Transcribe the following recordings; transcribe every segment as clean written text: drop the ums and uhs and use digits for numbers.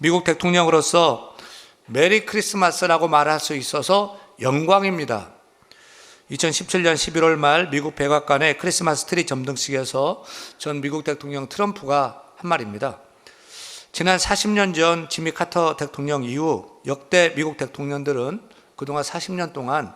미국 대통령으로서 메리 크리스마스라고 말할 수 있어서 영광입니다. 2017년 11월 말 미국 백악관의 크리스마스 트리 점등식에서 전 미국 대통령 트럼프가 한 말입니다. 지난 40년 전 지미 카터 대통령 이후 역대 미국 대통령들은 그동안 40년 동안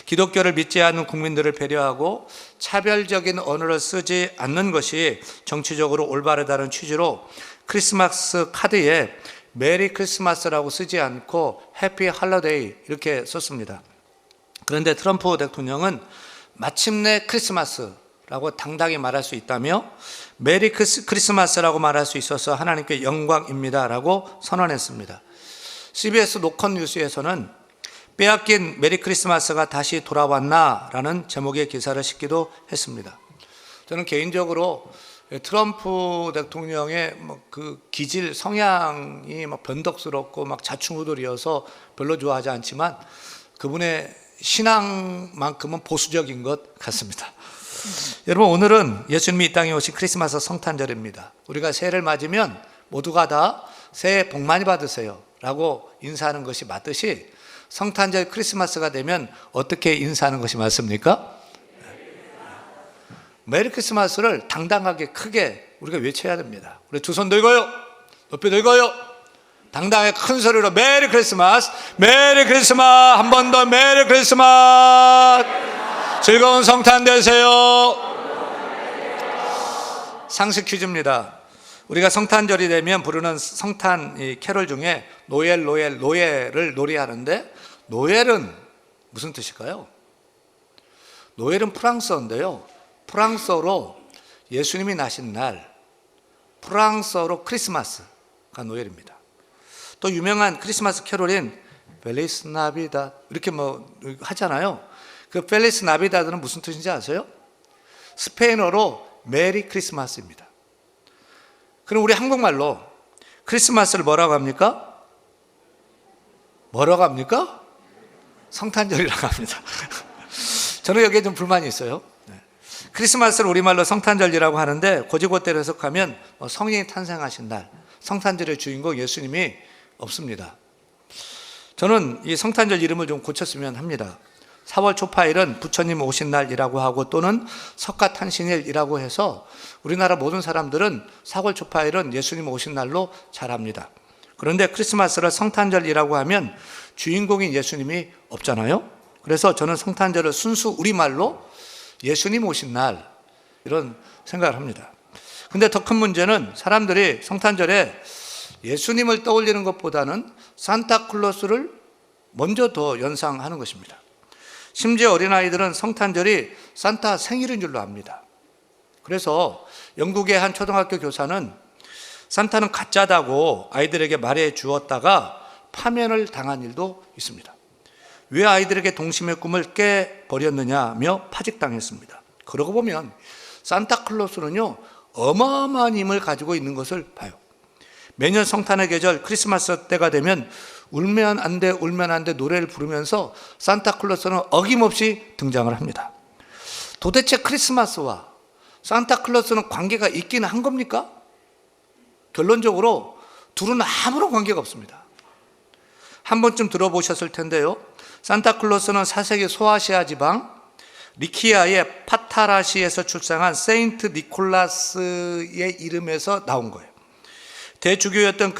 기독교를 믿지 않는 국민들을 배려하고 차별적인 언어를 쓰지 않는 것이 정치적으로 올바르다는 취지로 크리스마스 카드에 메리 크리스마스라고 쓰지 않고 해피 할러데이 이렇게 썼습니다. 그런데 트럼프 대통령은 마침내 크리스마스라고 당당히 말할 수 있다며 메리 크리스마스라고 말할 수 있어서 하나님께 영광입니다라고 선언했습니다. CBS 노컷 뉴스에서는 빼앗긴 메리 크리스마스가 다시 돌아왔나라는 제목의 기사를 싣기도 했습니다. 저는 개인적으로 트럼프 대통령의 그 기질 성향이 변덕스럽고 자충우돌이어서 별로 좋아하지 않지만 그분의 신앙만큼은 보수적인 것 같습니다. 여러분, 오늘은 예수님이 이 땅에 오신 크리스마스 성탄절입니다. 우리가 새해를 맞으면 모두가 다 새해 복 많이 받으세요 라고 인사하는 것이 맞듯이 성탄절 크리스마스가 되면 어떻게 인사하는 것이 맞습니까? 메리 크리스마스를 당당하게 크게 우리가 외쳐야 됩니다. 우리 두 손 들고요, 높이 들고요, 당당하게 큰 소리로 메리 크리스마스, 메리 크리스마스, 한 번 더 메리 크리스마스, 즐거운 성탄 되세요. 상식 퀴즈입니다. 우리가 성탄절이 되면 부르는 성탄 캐롤 중에 노엘을 노래하는데, 노엘은 무슨 뜻일까요? 노엘은 프랑스어인데요, 프랑스어로 예수님이 나신 날, 프랑스어로 크리스마스가 노엘입니다. 또 유명한 크리스마스 캐롤인 펠리스 나비다 이렇게 하잖아요. 그 펠리스 나비다는 무슨 뜻인지 아세요? 스페인어로 메리 크리스마스입니다. 그럼 우리 한국말로 크리스마스를 뭐라고 합니까? 뭐라고 합니까? 성탄절이라고 합니다. 저는 여기에 좀 불만이 있어요. 크리스마스를 우리말로 성탄절이라고 하는데 고지고대로 해석하면 성령이 탄생하신 날, 성탄절의 주인공 예수님이 없습니다. 저는 이 성탄절 이름을 좀 고쳤으면 합니다. 4월 초파일은 부처님 오신 날이라고 하고 또는 석가탄신일이라고 해서 우리나라 모든 사람들은 4월 초파일은 예수님 오신 날로 잘 압니다. 그런데 크리스마스를 성탄절이라고 하면 주인공인 예수님이 없잖아요. 그래서 저는 성탄절을 순수 우리말로 예수님 오신 날 이런 생각을 합니다. 근데 더 큰 문제는 사람들이 성탄절에 예수님을 떠올리는 것보다는 산타클로스를 먼저 더 연상하는 것입니다. 심지어 어린아이들은 성탄절이 산타 생일인 줄로 압니다. 그래서 영국의 한 초등학교 교사는 산타는 가짜다고 아이들에게 말해 주었다가 파면을 당한 일도 있습니다. 왜 아이들에게 동심의 꿈을 깨버렸느냐며 파직당했습니다. 그러고 보면 산타클로스는요, 어마어마한 힘을 가지고 있는 것을 봐요. 매년 성탄의 계절 크리스마스 때가 되면 울면 안 돼 노래를 부르면서 산타클로스는 어김없이 등장을 합니다. 도대체 크리스마스와 산타클로스는 관계가 있기는 한 겁니까? 결론적으로 둘은 아무런 관계가 없습니다. 한 번쯤 들어보셨을 텐데요, 산타클로스는 4세기 소아시아 지방 리키아의 파타라시에서 출생한 세인트 니콜라스의 이름에서 나온 거예요. 대주교였던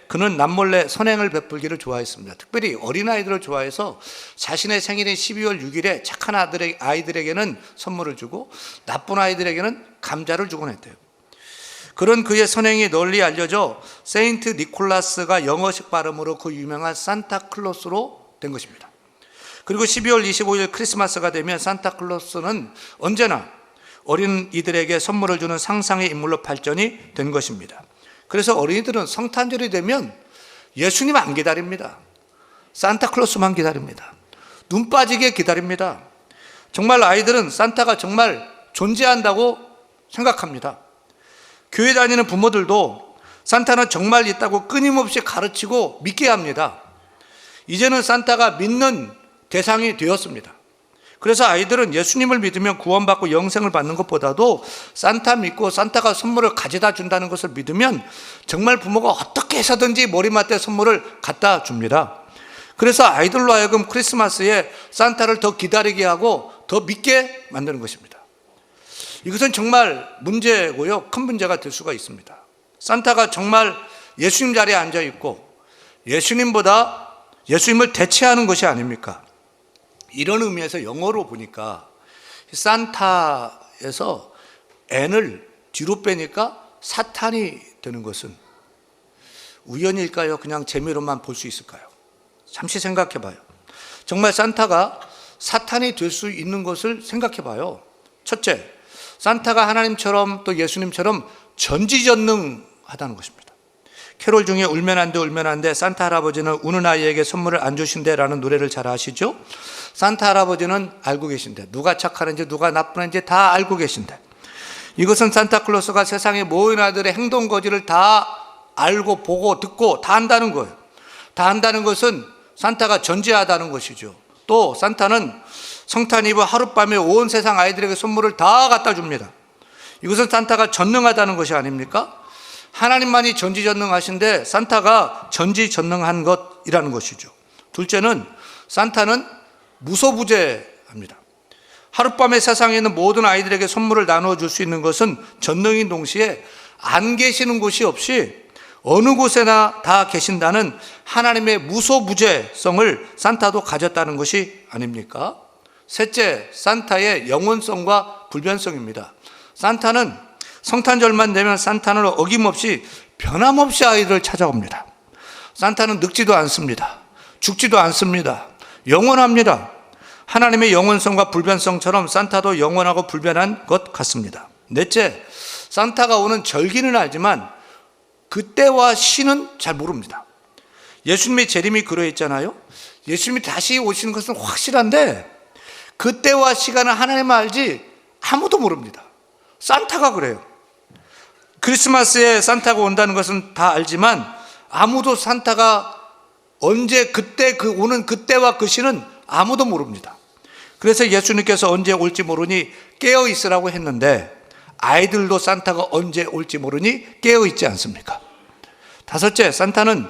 그는 남몰래 선행을 베풀기를 좋아했습니다. 특별히 어린아이들을 좋아해서 자신의 생일인 12월 6일에 착한 아이들에게는 선물을 주고 나쁜 아이들에게는 감자를 주곤 했대요. 그런 그의 선행이 널리 알려져 세인트 니콜라스가 영어식 발음으로 그 유명한 산타클로스로 된 것입니다. 그리고 12월 25일 크리스마스가 되면 산타클로스는 언제나 어린이들에게 선물을 주는 상상의 인물로 발전이 된 것입니다. 그래서 어린이들은 성탄절이 되면 예수님 안 기다립니다. 산타클로스만 기다립니다. 눈 빠지게 기다립니다. 정말 아이들은 산타가 정말 존재한다고 생각합니다. 교회 다니는 부모들도 산타는 정말 있다고 끊임없이 가르치고 믿게 합니다. 이제는 산타가 믿는 대상이 되었습니다. 그래서 아이들은 예수님을 믿으면 구원받고 영생을 받는 것보다도 산타 믿고 산타가 선물을 가져다 준다는 것을 믿으면 정말 부모가 어떻게 해서든지 머리맡에 선물을 갖다 줍니다. 그래서 아이들로 하여금 크리스마스에 산타를 더 기다리게 하고 더 믿게 만드는 것입니다. 이것은 정말 문제고요, 큰 문제가 될 수가 있습니다. 산타가 정말 예수님 자리에 앉아 있고 예수님을 대체하는 것이 아닙니까? 이런 의미에서 영어로 보니까 산타에서 N을 뒤로 빼니까 사탄이 되는 것은 우연일까요? 그냥 재미로만 볼 수 있을까요? 잠시 생각해 봐요. 정말 산타가 사탄이 될 수 있는 것을 생각해 봐요. 첫째, 산타가 하나님처럼 또 예수님처럼 전지전능하다는 것입니다. 캐롤 중에 울면 안 돼 산타 할아버지는 우는 아이에게 선물을 안 주신대 라는 노래를 잘 아시죠? 산타 할아버지는 알고 계신대. 누가 착하는지 누가 나쁘는지 다 알고 계신대. 이것은 산타클로스가 세상의 모든 아들의 행동 거지를 다 알고 보고 듣고 다 안다는 거예요. 다 안다는 것은 산타가 전지하다는 것이죠. 또 산타는 성탄 이브 하룻밤에 온 세상 아이들에게 선물을 다 갖다 줍니다. 이것은 산타가 전능하다는 것이 아닙니까? 하나님만이 전지전능하신데 산타가 전지전능한 것이라는 것이죠. 둘째는 산타는 무소부재합니다. 하룻밤에 세상에 있는 모든 아이들에게 선물을 나누어 줄 수 있는 것은 전능인 동시에 안 계시는 곳이 없이 어느 곳에나 다 계신다는 하나님의 무소부재성을 산타도 가졌다는 것이 아닙니까? 셋째, 산타의 영원성과 불변성입니다. 산타는 성탄절만 되면 산타는 어김없이 변함없이 아이들을 찾아옵니다. 산타는 늙지도 않습니다. 죽지도 않습니다. 영원합니다. 하나님의 영원성과 불변성처럼 산타도 영원하고 불변한 것 같습니다. 넷째, 산타가 오는 절기는 알지만 그때와 시는 잘 모릅니다. 예수님의 재림이 그러했잖아요. 예수님이 다시 오시는 것은 확실한데 그때와 시간은 하나님만 알지 아무도 모릅니다. 산타가 그래요. 크리스마스에 산타가 온다는 것은 다 알지만 아무도 산타가 언제 그때 오는 그때와 그 시는 아무도 모릅니다. 그래서 예수님께서 언제 올지 모르니 깨어 있으라고 했는데 아이들도 산타가 언제 올지 모르니 깨어 있지 않습니까? 다섯째, 산타는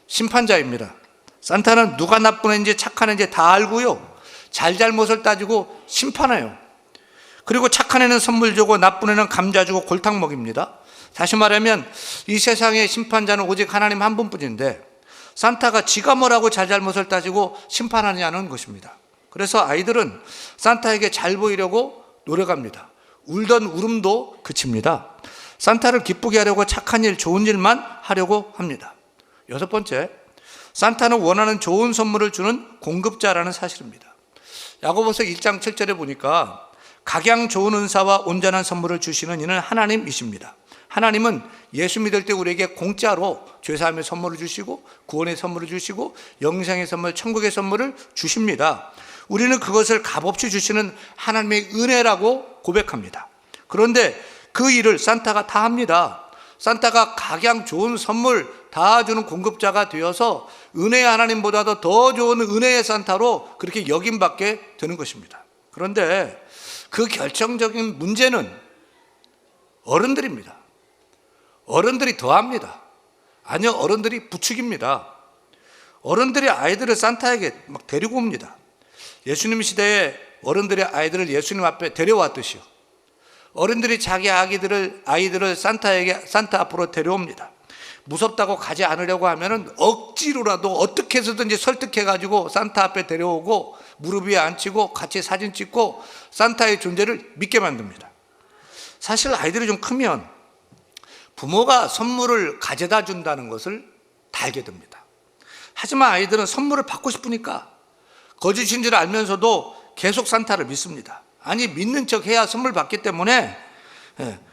심판자입니다. 산타는 누가 나쁜 애인지 착한 애인지 다 알고요, 잘잘못을 따지고 심판해요. 그리고 착한 애는 선물 주고 나쁜 애는 감자 주고 골탕 먹입니다. 다시 말하면 이 세상의 심판자는 오직 하나님 한 분뿐인데 산타가 지가 뭐라고 잘잘못을 따지고 심판하냐는 것입니다. 그래서 아이들은 산타에게 잘 보이려고 노력합니다. 울던 울음도 그칩니다. 산타를 기쁘게 하려고 착한 일, 좋은 일만 하려고 합니다. 여섯 번째, 산타는 원하는 좋은 선물을 주는 공급자라는 사실입니다. 야고보서 1장 7절에 보니까 각양 좋은 은사와 온전한 선물을 주시는 이는 하나님이십니다. 하나님은 예수 믿을 때 우리에게 공짜로 죄사함의 선물을 주시고 구원의 선물을 주시고 영생의 선물, 천국의 선물을 주십니다. 우리는 그것을 값없이 주시는 하나님의 은혜라고 고백합니다. 그런데 그 일을 산타가 다 합니다. 산타가 각양 좋은 선물 다 주는 공급자가 되어서 은혜의 하나님보다도 더 좋은 은혜의 산타로 그렇게 여김받게 되는 것입니다. 그런데 그 결정적인 문제는 어른들입니다. 어른들이 더합니다. 아니요, 어른들이 부추깁니다. 어른들이 아이들을 산타에게 막 데리고 옵니다. 예수님 시대에 어른들이 아이들을 예수님 앞에 데려왔듯이요. 어른들이 자기 아이들을 산타 앞으로 데려옵니다. 무섭다고 가지 않으려고 하면은 억지로라도 어떻게 해서든지 설득해가지고 산타 앞에 데려오고 무릎 위에 앉히고 같이 사진 찍고 산타의 존재를 믿게 만듭니다. 사실 아이들이 좀 크면 부모가 선물을 가져다 준다는 것을 다 알게 됩니다. 하지만 아이들은 선물을 받고 싶으니까 거짓인 줄 알면서도 계속 산타를 믿습니다. 아니, 믿는 척 해야 선물 받기 때문에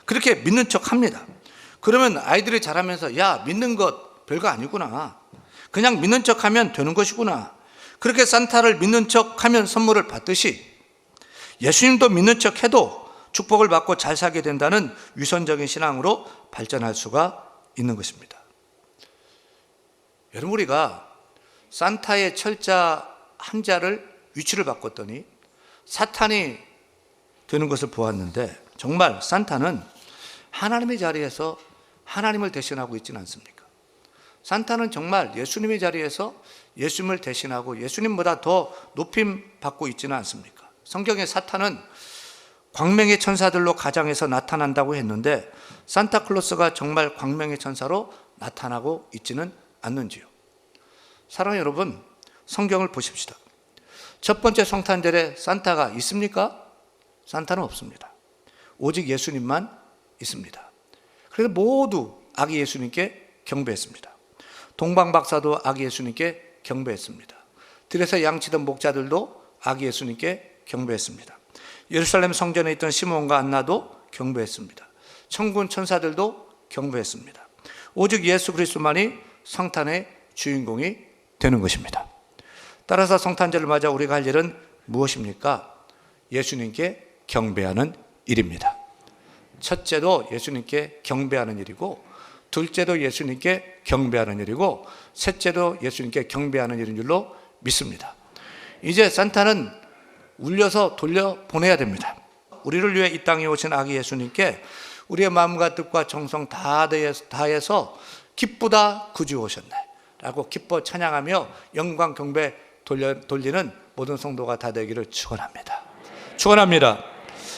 그렇게 믿는 척 합니다. 그러면 아이들이 자라면서 야, 믿는 것 별거 아니구나, 그냥 믿는 척 하면 되는 것이구나, 그렇게 산타를 믿는 척 하면 선물을 받듯이 예수님도 믿는 척 해도 축복을 받고 잘 살게 된다는 위선적인 신앙으로 발전할 수가 있는 것입니다. 여러분, 우리가 산타의 철자 한 자를 위치를 바꿨더니 사탄이 되는 것을 보았는데 정말 산타는 하나님의 자리에서 하나님을 대신하고 있지는 않습니까? 산타는 정말 예수님의 자리에서 예수님을 대신하고 예수님보다 더 높임 받고 있지는 않습니까? 성경의 사탄은 광명의 천사들로 가장해서 나타난다고 했는데 산타클로스가 정말 광명의 천사로 나타나고 있지는 않는지요? 사랑하는 여러분, 성경을 보십시다. 첫 번째 성탄절에 산타가 있습니까? 산타는 없습니다. 오직 예수님만 있습니다. 그래서 모두 아기 예수님께 경배했습니다. 동방박사도 아기 예수님께 경배했습니다. 들에서 양치던 목자들도 아기 예수님께 경배했습니다. 예루살렘 성전에 있던 시몬과 안나도 경배했습니다. 천군 천사들도 경배했습니다. 오직 예수 그리스도만이 성탄의 주인공이 되는 것입니다. 따라서 성탄절을 맞아 우리가 할 일은 무엇입니까? 예수님께 경배하는 일입니다. 첫째도 예수님께 경배하는 일이고, 둘째도 예수님께 경배하는 일이고, 셋째도 예수님께 경배하는 일인 줄로 믿습니다. 이제 산타는 울려서 돌려보내야 됩니다. 우리를 위해 이 땅에 오신 아기 예수님께 우리의 마음과 뜻과 정성 다 다해서 기쁘다 구주 오셨네 라고 기뻐 찬양하며 영광 경배 돌리는 모든 성도가 다 되기를 축원합니다. 축원합니다.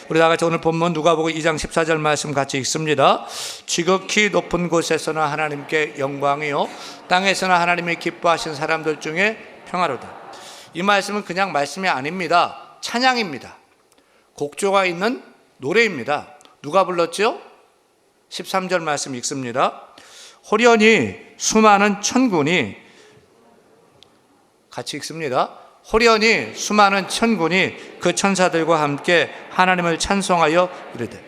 우리 다 같이 오늘 본문 누가복음 2장 14절 말씀 같이 읽습니다. 지극히 높은 곳에서는 하나님께 영광이요 땅에서는 하나님이 기뻐하신 사람들 중에 평화로다. 이 말씀은 그냥 말씀이 아닙니다. 찬양입니다. 곡조가 있는 노래입니다. 누가 불렀죠? 13절 말씀 읽습니다. 호련히 수많은 천군이, 같이 읽습니다. 호련히 수많은 천군이 그 천사들과 함께 하나님을 찬송하여 이르되.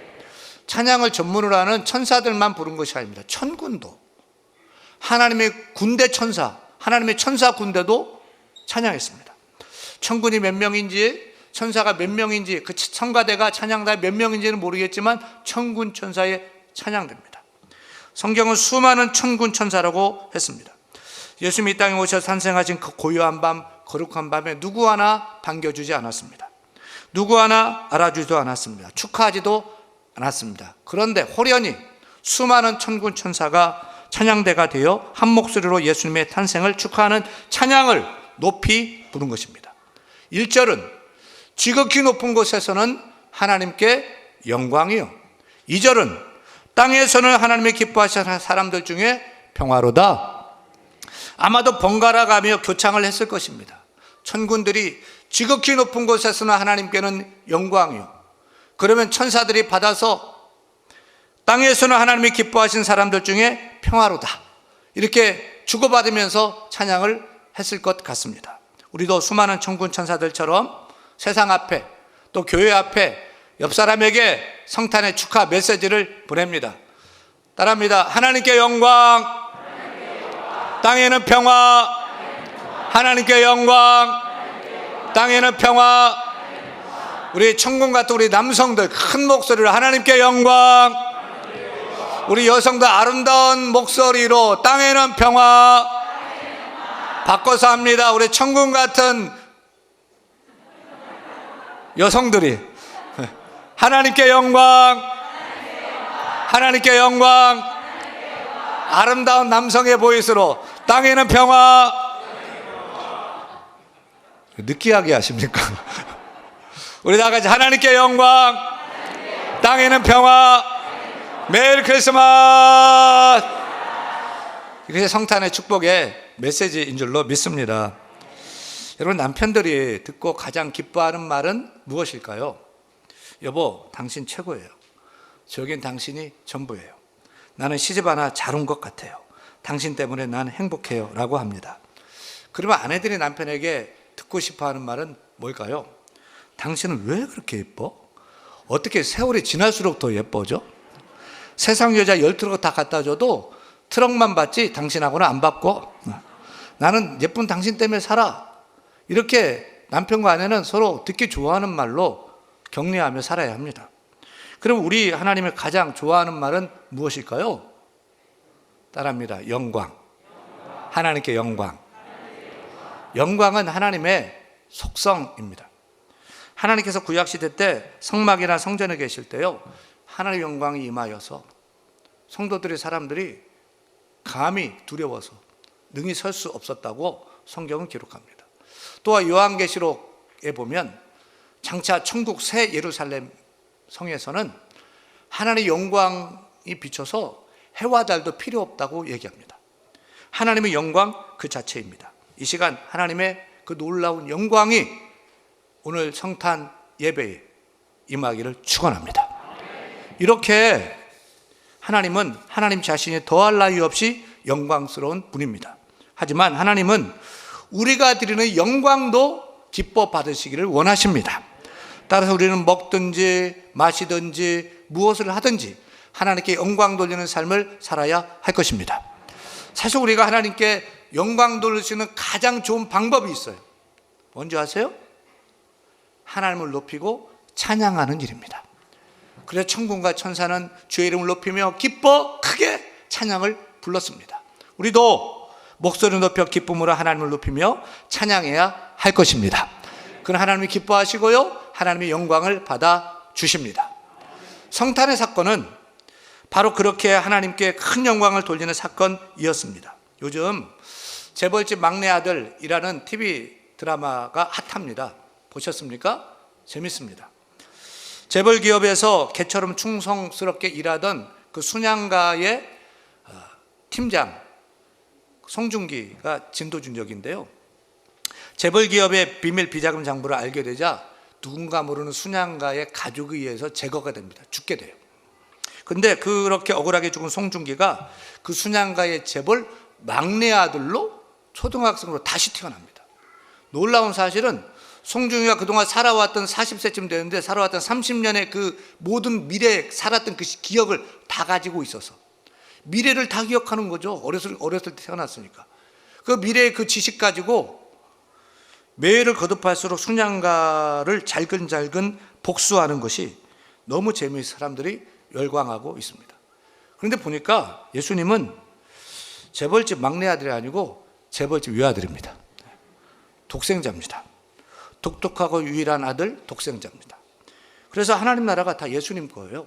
찬양을 전문으로 하는 천사들만 부른 것이 아닙니다. 천군도, 하나님의 군대 천사, 하나님의 천사 군대도 찬양했습니다. 천군이 몇 명인지, 천사가 몇 명인지, 그 성가대가 찬양단이 몇 명인지는 모르겠지만 천군 천사의 찬양됩니다. 성경은 수많은 천군 천사라고 했습니다. 예수님이 이 땅에 오셔 탄생하신 그 고요한 밤, 거룩한 밤에 누구 하나 반겨주지 않았습니다. 누구 하나 알아주지도 않았습니다. 축하하지도 않았습니다. 그런데 호련히 수많은 천군 천사가 찬양대가 되어 한 목소리로 예수님의 탄생을 축하하는 찬양을 높이 부른 것입니다. 1절은 지극히 높은 곳에서는 하나님께 영광이요, 2절은 땅에서는 하나님의 기뻐하시는 사람들 중에 평화로다. 아마도 번갈아 가며 교창을 했을 것입니다. 천군들이 지극히 높은 곳에서는 하나님께는 영광이요, 그러면 천사들이 받아서 땅에서는 하나님이 기뻐하신 사람들 중에 평화로다, 이렇게 주고받으면서 찬양을 했을 것 같습니다. 우리도 수많은 천군 천사들처럼 세상 앞에 또 교회 앞에 옆 사람에게 성탄의 축하 메시지를 보냅니다. 따라합니다. 하나님께 영광, 땅에는 평화. 하나님께 영광, 땅에는 평화. 우리 천군 같은 우리 남성들 큰 목소리로 하나님께 영광, 우리 여성들 아름다운 목소리로 땅에는 평화. 바꿔서 합니다. 우리 천군 같은 여성들이 하나님께 영광, 하나님께 영광. 아름다운 남성의 보이스로 땅에는 평화. 느끼하게 하십니까? 우리 다 같이 하나님께 영광, 땅에는 평화. 메리 크리스마스. 이게 성탄의 축복의 메시지인 줄로 믿습니다. 여러분, 남편들이 듣고 가장 기뻐하는 말은 무엇일까요? 여보, 당신 최고예요. 저긴 당신이 전부예요. 나는 시집 하나 잘 온 것 같아요. 당신 때문에 난 행복해요 라고 합니다. 그러면 아내들이 남편에게 듣고 싶어하는 말은 뭘까요? 당신은 왜 그렇게 예뻐? 어떻게 세월이 지날수록 더 예뻐져? 세상 여자 10트럭 다 갖다 줘도 트럭만 받지 당신하고는 안 받고, 나는 예쁜 당신 때문에 살아. 이렇게 남편과 아내는 서로 듣기 좋아하는 말로 격려하며 살아야 합니다. 그럼 우리 하나님이 가장 좋아하는 말은 무엇일까요? 따라합니다. 영광. 하나님께 영광. 영광은 하나님의 속성입니다. 하나님께서 구약시대 때 성막이나 성전에 계실 때요, 하나님의 영광이 임하여서 성도들의 사람들이 감히 두려워서 능히 설 수 없었다고 성경은 기록합니다. 또한 요한계시록에 보면 장차 천국 새 예루살렘 성에서는 하나님의 영광이 비춰서 해와 달도 필요 없다고 얘기합니다. 하나님의 영광 그 자체입니다. 이 시간 하나님의 그 놀라운 영광이 오늘 성탄 예배에 임하기를 축원합니다. 이렇게 하나님은 하나님 자신이 더할 나위 없이 영광스러운 분입니다. 하지만 하나님은 우리가 드리는 영광도 기뻐 받으시기를 원하십니다. 따라서 우리는 먹든지 마시든지 무엇을 하든지 하나님께 영광 돌리는 삶을 살아야 할 것입니다. 사실 우리가 하나님께 영광 돌릴 수 있는 가장 좋은 방법이 있어요. 뭔지 아세요? 하나님을 높이고 찬양하는 일입니다. 그래서 천군과 천사는 주의 이름을 높이며 기뻐 크게 찬양을 불렀습니다. 우리도 목소리를 높여 기쁨으로 하나님을 높이며 찬양해야 할 것입니다. 그는 하나님이 기뻐하시고요, 하나님의 영광을 받아 주십니다. 성탄의 사건은 바로 그렇게 하나님께 큰 영광을 돌리는 사건이었습니다. 요즘 재벌집 막내 아들이라는 TV 드라마가 핫합니다. 보셨습니까? 재밌습니다. 재벌 기업에서 개처럼 충성스럽게 일하던 그 순양가의 팀장 송중기가 진도준적인데요. 재벌 기업의 비밀 비자금 장부를 알게 되자 누군가 모르는 순양가의 가족에 의해서 제거가 됩니다. 죽게 돼요. 근데 그렇게 억울하게 죽은 송중기가 그 순양가의 재벌 막내 아들로 초등학생으로 다시 태어납니다. 놀라운 사실은 송중기가 그동안 살아왔던 40세쯤 되는데 살아왔던 30년의 그 모든 미래에 살았던 그 기억을 다 가지고 있어서 미래를 다 기억하는 거죠. 어렸을 때 태어났으니까. 그 미래의 그 지식 가지고 매일을 거듭할수록 순양가를 잘근잘근 복수하는 것이 너무 재미있어 사람들이 열광하고 있습니다. 그런데 보니까 예수님은 재벌집 막내 아들이 아니고 재벌집 외아들입니다. 독생자입니다. 독특하고 유일한 아들 독생자입니다. 그래서 하나님 나라가 다 예수님 거예요.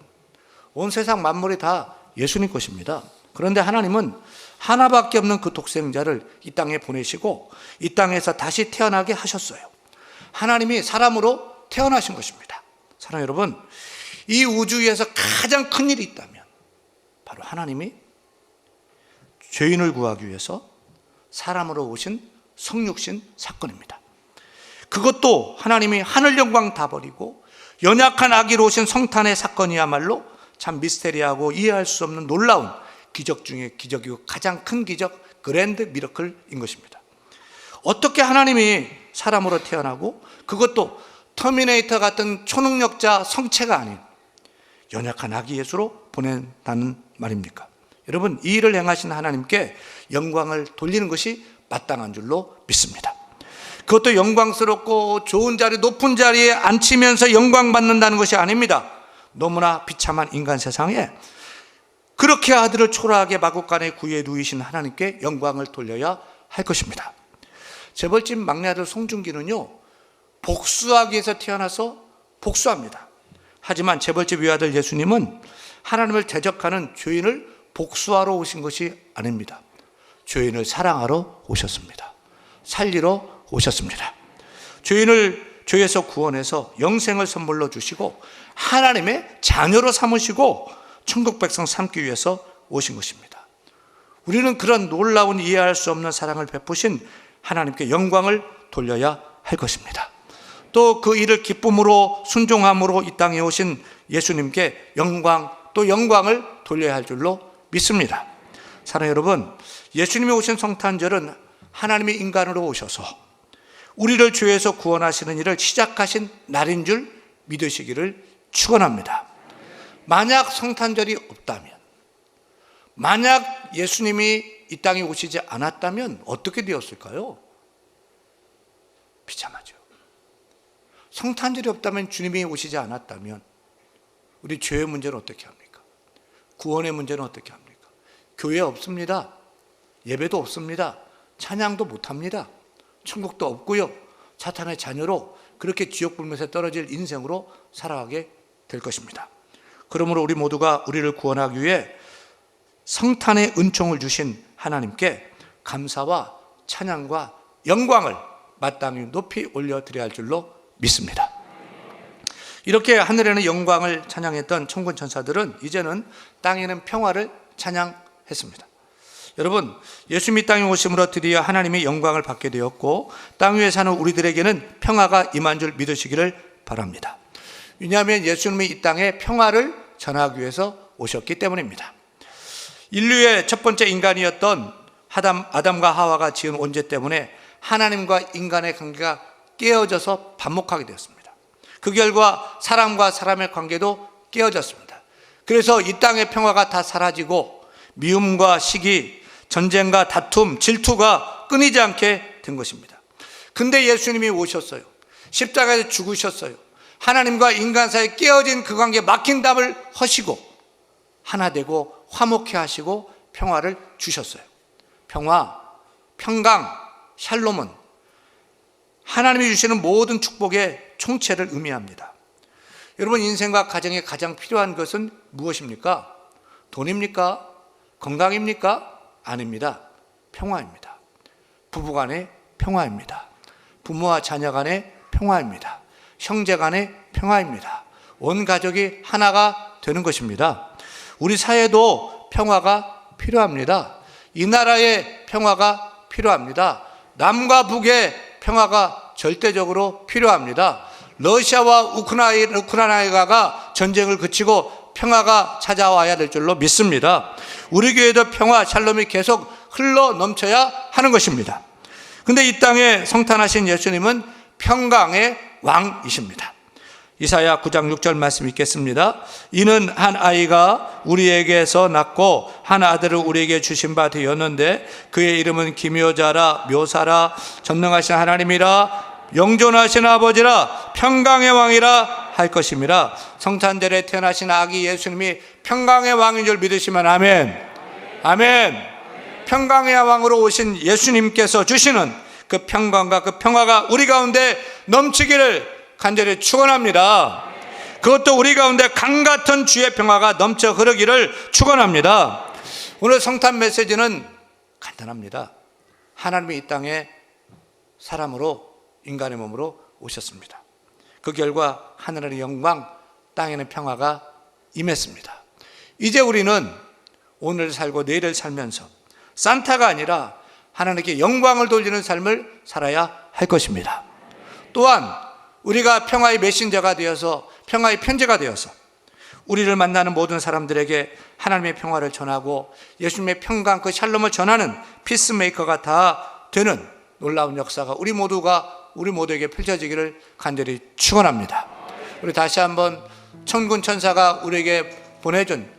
온 세상 만물이 다 예수님 것입니다. 그런데 하나님은 하나밖에 없는 그 독생자를 이 땅에 보내시고 이 땅에서 다시 태어나게 하셨어요. 하나님이 사람으로 태어나신 것입니다. 사랑 여러분, 이 우주에서 가장 큰 일이 있다면 바로 하나님이 죄인을 구하기 위해서 사람으로 오신 성육신 사건입니다. 그것도 하나님이 하늘 영광 다 버리고 연약한 아기로 오신 성탄의 사건이야말로 참 미스테리하고 이해할 수 없는 놀라운 기적 중에 기적이고 가장 큰 기적, 그랜드 미러클인 것입니다. 어떻게 하나님이 사람으로 태어나고 그것도 터미네이터 같은 초능력자 성체가 아닌 연약한 아기 예수로 보낸다는 말입니까? 여러분, 이 일을 행하신 하나님께 영광을 돌리는 것이 마땅한 줄로 믿습니다. 그것도 영광스럽고 좋은 자리, 높은 자리에 앉히면서 영광 받는다는 것이 아닙니다. 너무나 비참한 인간 세상에 그렇게 아들을 초라하게 마구간에 구유에 누이신 하나님께 영광을 돌려야 할 것입니다. 재벌집 막내 아들 송중기는요, 복수하기 위해서 태어나서 복수합니다. 하지만 재벌집 외아들 예수님은 하나님을 대적하는 죄인을 복수하러 오신 것이 아닙니다. 죄인을 사랑하러 오셨습니다. 살리러 오셨습니다. 죄인을 죄에서 구원해서 영생을 선물로 주시고 하나님의 자녀로 삼으시고 천국 백성 삼기 위해서 오신 것입니다. 우리는 그런 놀라운 이해할 수 없는 사랑을 베푸신 하나님께 영광을 돌려야 할 것입니다. 또 그 일을 기쁨으로 순종함으로 이 땅에 오신 예수님께 또 영광을 돌려야 할 줄로 믿습니다. 사랑하는 여러분, 예수님이 오신 성탄절은 하나님이 인간으로 오셔서 우리를 죄에서 구원하시는 일을 시작하신 날인 줄 믿으시기를 축원합니다. 만약 성탄절이 없다면, 만약 예수님이 이 땅에 오시지 않았다면 어떻게 되었을까요? 비참하죠. 성탄절이 없다면, 주님이 오시지 않았다면 우리 죄의 문제는 어떻게 합니까? 구원의 문제는 어떻게 합니까? 교회 없습니다. 예배도 없습니다. 찬양도 못합니다. 천국도 없고요. 사탄의 자녀로 그렇게 지옥 불못에 떨어질 인생으로 살아가게 될 것입니다. 그러므로 우리 모두가 우리를 구원하기 위해 성탄의 은총을 주신 하나님께 감사와 찬양과 영광을 마땅히 높이 올려드려야 할 줄로 믿습니다. 이렇게 하늘에는 영광을 찬양했던 천군 천사들은 이제는 땅에는 평화를 찬양했습니다. 여러분, 예수님이 땅에 오심으로 드디어 하나님의 영광을 받게 되었고 땅 위에 사는 우리들에게는 평화가 임한 줄 믿으시기를 바랍니다. 왜냐하면 예수님이 이 땅에 평화를 전하기 위해서 오셨기 때문입니다. 인류의 첫 번째 인간이었던 아담과 하와가 지은 원죄 때문에 하나님과 인간의 관계가 깨어져서 반목하게 되었습니다. 그 결과 사람과 사람의 관계도 깨어졌습니다. 그래서 이 땅의 평화가 다 사라지고 미움과 시기, 전쟁과 다툼, 질투가 끊이지 않게 된 것입니다. 근데 예수님이 오셨어요. 십자가에서 죽으셨어요. 하나님과 인간 사이에 깨어진 그 관계에 막힌 담을 허시고 하나 되고 화목해 하시고 평화를 주셨어요. 평화, 평강, 샬롬은 하나님이 주시는 모든 축복의 총체를 의미합니다. 여러분, 인생과 가정에 가장 필요한 것은 무엇입니까? 돈입니까? 건강입니까? 아닙니다. 평화입니다. 부부간의 평화입니다. 부모와 자녀 간의 평화입니다. 형제 간의 평화입니다. 온 가족이 하나가 되는 것입니다. 우리 사회도 평화가 필요합니다. 이 나라의 평화가 필요합니다. 남과 북의 평화가 절대적으로 필요합니다. 러시아와 우크라이나가 전쟁을 그치고 평화가 찾아와야 될 줄로 믿습니다. 우리 교회도 평화, 샬롬이 계속 흘러 넘쳐야 하는 것입니다. 근데 이 땅에 성탄하신 예수님은 평강의 왕이십니다. 이사야 9장 6절 말씀 읽겠습니다. 이는 한 아이가 우리에게서 낳고 한 아들을 우리에게 주신 바 되었는데 그의 이름은 기묘자라 묘사라 전능하신 하나님이라 영존하신 아버지라 평강의 왕이라 할 것임이라. 성탄절에 태어나신 아기 예수님이 평강의 왕인 줄 믿으시면 아멘. 아멘. 평강의 왕으로 오신 예수님께서 주시는 그 평강과 그 평화가 우리 가운데 넘치기를 간절히 축원합니다. 그것도 우리 가운데 강같은 주의 평화가 넘쳐 흐르기를 축원합니다. 오늘 성탄 메시지는 간단합니다. 하나님이 이 땅에 사람으로 인간의 몸으로 오셨습니다. 그 결과 하늘의 영광, 땅에는 평화가 임했습니다. 이제 우리는 오늘 살고 내일을 살면서 산타가 아니라 하나님께 영광을 돌리는 삶을 살아야 할 것입니다. 또한 우리가 평화의 메신저가 되어서 평화의 편지가 되어서 우리를 만나는 모든 사람들에게 하나님의 평화를 전하고 예수님의 평강 그 샬롬을 전하는 피스메이커가 다 되는 놀라운 역사가 우리 모두에게 펼쳐지기를 간절히 축원합니다. 우리 다시 한번 천군 천사가 우리에게 보내준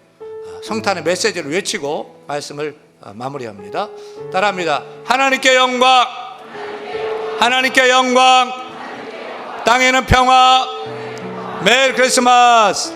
성탄의 메시지를 외치고 말씀을 마무리합니다. 따라합니다. 하나님께 영광, 하나님께 영광, 땅에는 평화. 메리 크리스마스.